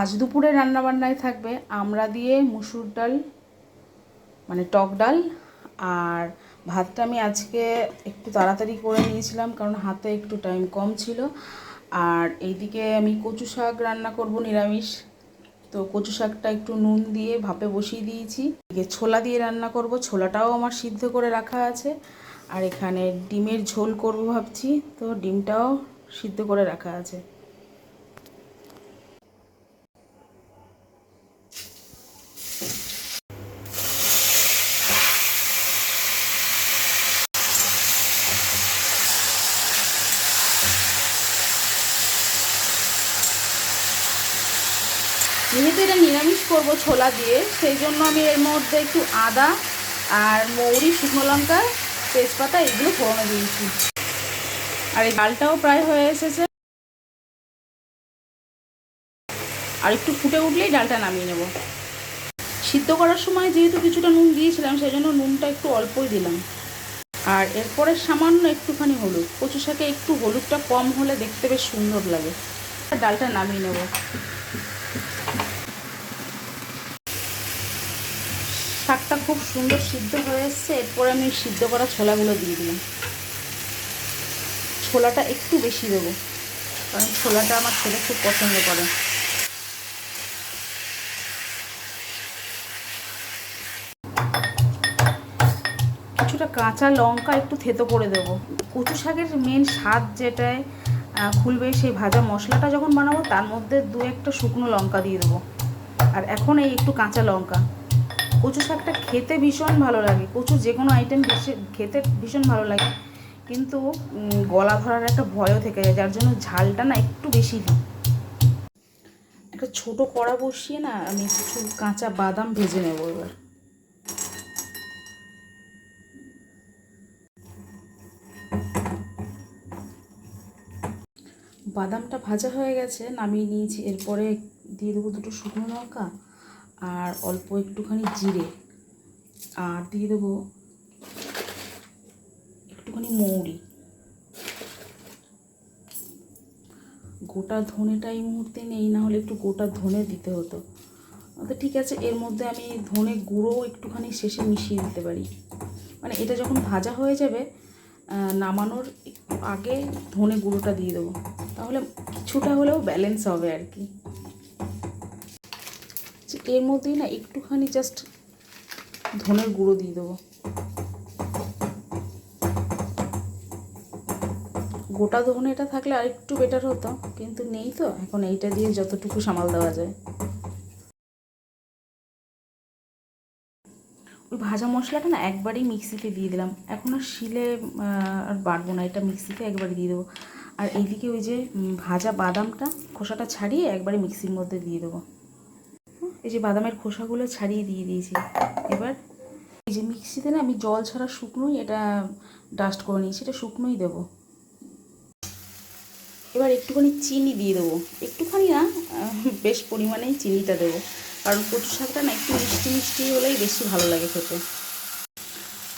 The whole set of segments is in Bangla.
আজ দুপুরে রান্নাবান্নায় থাকবে আমড়া দিয়ে মুসুর ডাল, মানে টক ডাল। আর ভাতটা আমি আজকে একটু তাড়াতাড়ি করে নিয়েছিলাম কারণ হাতে একটু টাইম কম ছিল। আর এইদিকে আমি কচু শাক রান্না করব নিরামিষ, তো কচু শাকটা একটু নুন দিয়ে ভাপে বসিয়ে দিয়েছি। এদিকে ছোলা দিয়ে রান্না করব, ছোলাটাও আমার সিদ্ধ করে রাখা আছে। আর এখানে ডিমের ঝোল করব ভাবছি, তো ডিমটাও সিদ্ধ করে রাখা আছে। যেহেতু এটা নিরামিষ করব ছোলা দিয়ে, সেই জন্য আমি এর মধ্যে একটু আদা আর মৌরি, শুকনো লঙ্কা, তেজপাতা এগুলো ফোড়নে দিয়েছি। আর এই ডালটাও প্রায় হয়ে এসেছে, আর একটু ফুটে উঠলেই ডালটা নামিয়ে নেব। সিদ্ধ করার সময় যেহেতু কিছুটা নুন দিয়েছিলাম, সেই জন্য নুনটা একটু অল্পই দিলাম। আর এরপরে সামান্য একটুখানি হলুদ, কচু শাকে একটু হলুদটা কম হলে দেখতে বেশ সুন্দর লাগে। ডালটা নামিয়ে নেব। শাকটা খুব সুন্দর সিদ্ধ হয়ে এসছে, এরপরে আমি সিদ্ধ করা ছোলাগুলো দিয়ে দিলাম। ছোলাটা একটু বেশি দেবো কারণ ছোলাটা আমার ছেলে খুব পছন্দ করে। কিছুটা কাঁচা লঙ্কা একটু থেতো করে দেবো। কচু শাকের মেন স্বাদ যেটায় খুলবে, সেই ভাজা মশলাটা যখন বানাবো তার মধ্যে দু একটা শুকনো লঙ্কা দিয়ে দেবো। আর এখন এই একটু কাঁচা লঙ্কা। কচু শাকটা খেতে ভীষণ ভালো লাগে, কচু যে কোনো আইটেম খেতে ভীষণ ভালো লাগে, কিন্তু গলা ধরার একটা ভয়ও থেকে যায়, যার জন্য ঝালটা না একটু বেশি দিই। একটা ছোটো কড়া বসিয়ে না আমি কিছু কাঁচা বাদাম ভেজে নেবো এবার। বাদামটা ভাজা হয়ে গেছে, নামিয়ে নিয়েছি। এরপরে দিয়ে দেবো দুটো শুকনো লঙ্কা আর অল্প একটুখানি জিরে, আর দিয়ে দেবো একটুখানি মৌরি। গোটা ধনেটা এই মুহূর্তে নেই, না হলে একটু গোটা ধনে দিতে হতো। তো ঠিক আছে, এর মধ্যে আমি ধনে গুঁড়ো একটুখানি শেষে মিশিয়ে দিতে পারি। মানে এটা যখন ভাজা হয়ে যাবে, নামানোর একটু আগে ধনে গুঁড়োটা দিয়ে দেবো, তাহলে কিছুটা হলেও ব্যালেন্স হবে আর কি। এর মধ্যেই না একটুখানি জাস্ট ধনের গুঁড়ো দিয়ে দেবো। গোটা ধনেটা থাকলে আর একটু বেটার হতো, কিন্তু নেই, তো এখন এইটা দিয়ে যতটুকু সামাল দেওয়া যায়। ওই ভাজা মশলাটা না একবারেই মিক্সিতে দিয়ে দিলাম, এখন আর শিলে আর বাড়বো না, এটা মিক্সিতে একবারে দিয়ে দেবো। আর এইদিকে ওই যে ভাজা বাদামটা খোসাটা ছাড়িয়ে একবারে মিক্সির মধ্যে দিয়ে দেবো। এই যে বাদামের খোসাগুলো ছাড়িয়ে দিয়ে দিয়েছি। এবার এই যে মিক্সিতে না আমি জল ছাড়া শুকনোই এটা ডাস্ট করে নিয়েছি, এটা শুকনোই দেবো। এবার একটুখানি চিনি দিয়ে দেবো, একটুখানি না বেশ পরিমাণেই চিনিটা দেবো, কারণ কচু শাকটা না একটু মিষ্টি মিষ্টি হলেই বেশি ভালো লাগে খেতে।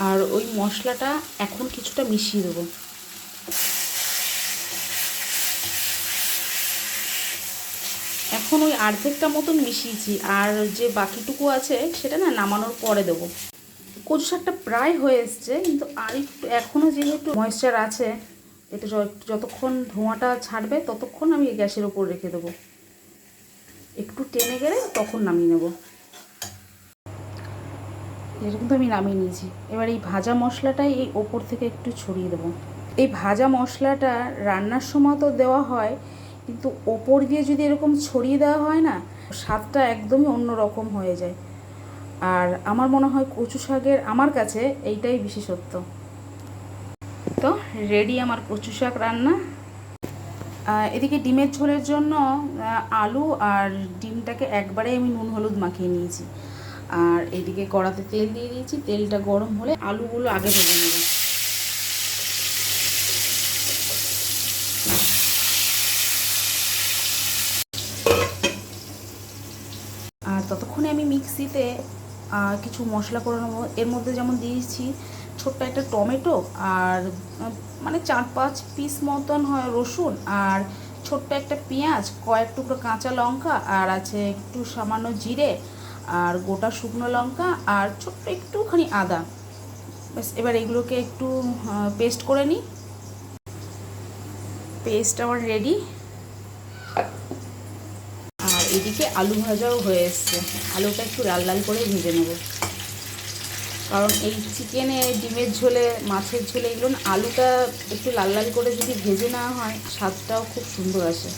আর ওই মশলাটা এখন কিছুটা মিশিয়ে দেবো। এখন ওই অর্ধেকটা মতন মিশিয়েছি, আর যে বাকিটুকু আছে সেটা না নামানোর পরে দেবো। কচু শাকটা প্রায় হয়ে এসছে, কিন্তু আর একটু এখনও যেহেতু ময়েশ্চার আছে, এটা যতক্ষণ ধোঁয়াটা ছাড়বে ততক্ষণ আমি গ্যাসের ওপর রেখে দেবো। একটু টেনে গেলে তখন নামিয়ে নেব। এরকম তো আমি নামিয়ে নিয়েছি। এবার এই ভাজা মশলাটাই এই ওপর থেকে একটু ছড়িয়ে দেবো। এই ভাজা মশলাটা রান্নার সময় তো দেওয়া হয়, কিন্তু ওপর দিয়ে যদি এরকম ছড়িয়ে দেওয়া হয় না, স্বাদটা একদমই অন্য রকম হয়ে যায়। আর আমার মনে হয় কচু শাকের আমার কাছে এইটাই বিশেষত্ব। তো রেডি আমার কচু শাক রান্না। এদিকে ডিমের ঝোলের জন্য আলু আর ডিমটাকে একবারে আমি নুন হলুদ মাখিয়ে নিয়েছি। আর এদিকে কড়াতে তেল দিয়ে দিয়েছি, তেলটা গরম হলে আলুগুলো আগে ভেজে নেব। আর ততক্ষণে আমি মিক্সিতে কিছু মশলা করে নেবো। এর মধ্যে যেমন দিয়েছি ছোট্ট একটা টমেটো, আর মানে 4-5 পিস মতন হয় রসুন, আর ছোট্ট একটা পেঁয়াজ, কয়েক টুকরো কাঁচা লঙ্কা, আর আছে একটু সামান্য জিরে আর গোটা শুকনো লঙ্কা আর ছোট্ট একটুখানি আদা। ব্যাস, এবার এগুলোকে একটু পেস্ট করে নিই। পেস্ট আমার রেডি। আর এদিকে আলু ভাজাও হয়ে এসছে, আলুটা একটু লাল লাল করে ভেজে নেব, কারণ এই চিকেনে, ডিমের ঝোলে, মাছের ঝোলে এগুলো না আলুটা একটু লাল লাল করে যদি ভেজে নেওয়া হয় স্বাদটাও খুব সুন্দর আসে।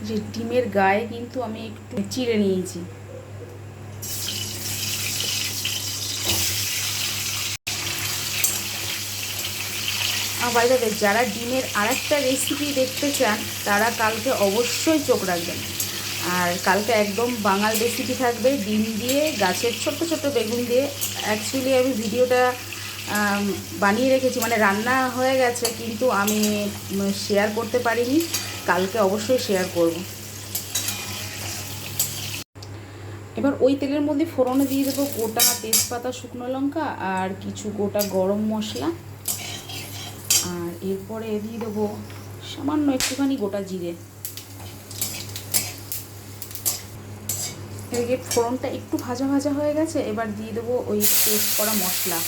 যে ডিমের গায়ে কিন্তু আমি একটু চিড়ে নিয়েছি। বাইরে যারা ডিমের আরেকটা রেসিপি দেখতে চান তারা কালকে অবশ্যই চোখ রাখবেন। আর কালকে একদম বাঙাল রেসিপি থাকবে, ডিম দিয়ে, গাছের ছোট্ট ছোট্ট বেগুন দিয়ে। অ্যাকচুয়ালি আমি ভিডিওটা বানিয়ে রেখেছি, মানে রান্না হয়ে গেছে, কিন্তু আমি শেয়ার করতে পারিনি। কালকে অবশ্যই শেয়ার করব। এবার ওই তেলের মধ্যে ফোড়নে দিয়ে দেবো গোটা তেজপাতা, শুকনো লঙ্কা আর কিছু গোটা গরম মশলা। আর এরপরে দিয়ে দেবো সামান্য একটুখানি গোটা জিরে। এদিকে ফোড়নটা একটু ভাজা ভাজা হয়ে গেছে, এবার দিয়ে দেবো ওই পেস্ট করা মশলা।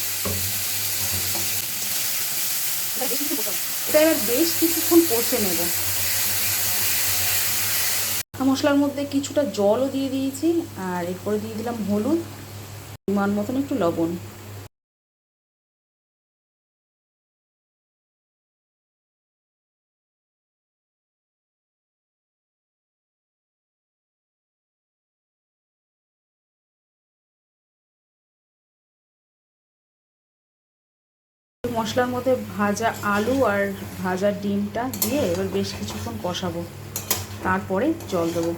এটা এবার বেশ কিছুক্ষণ কষে নেব। মশলার মধ্যে কিছুটা জলও দিয়ে দিয়েছি, আর এরপরে দিয়ে দিলাম হলুদ, পরিমাণ মতন একটু লবণ। মশলার মধ্যে ভাজা আলু আর ভাজা ডিমটা দিয়ে এবার বেশ কিছুক্ষণ কষাবো, তারপরে জল দেবো।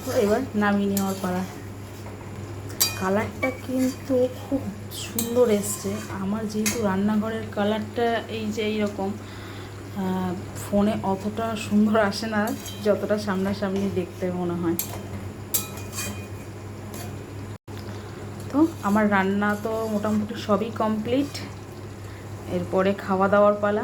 তো এবার নামিয়ে নেওয়ার পালা। কালারটা কিন্তু খুব সুন্দর এসছে। আমার যেহেতু রান্নাঘরের কালারটা এই যে এইরকম, ফোনে অতটা সুন্দর আসে না যতটা সামনাসামনি দেখতে মনে হয়। তো আমার রান্না তো মোটামুটি সবই কমপ্লিট। এরপরে খাওয়া দাওয়ার পালা।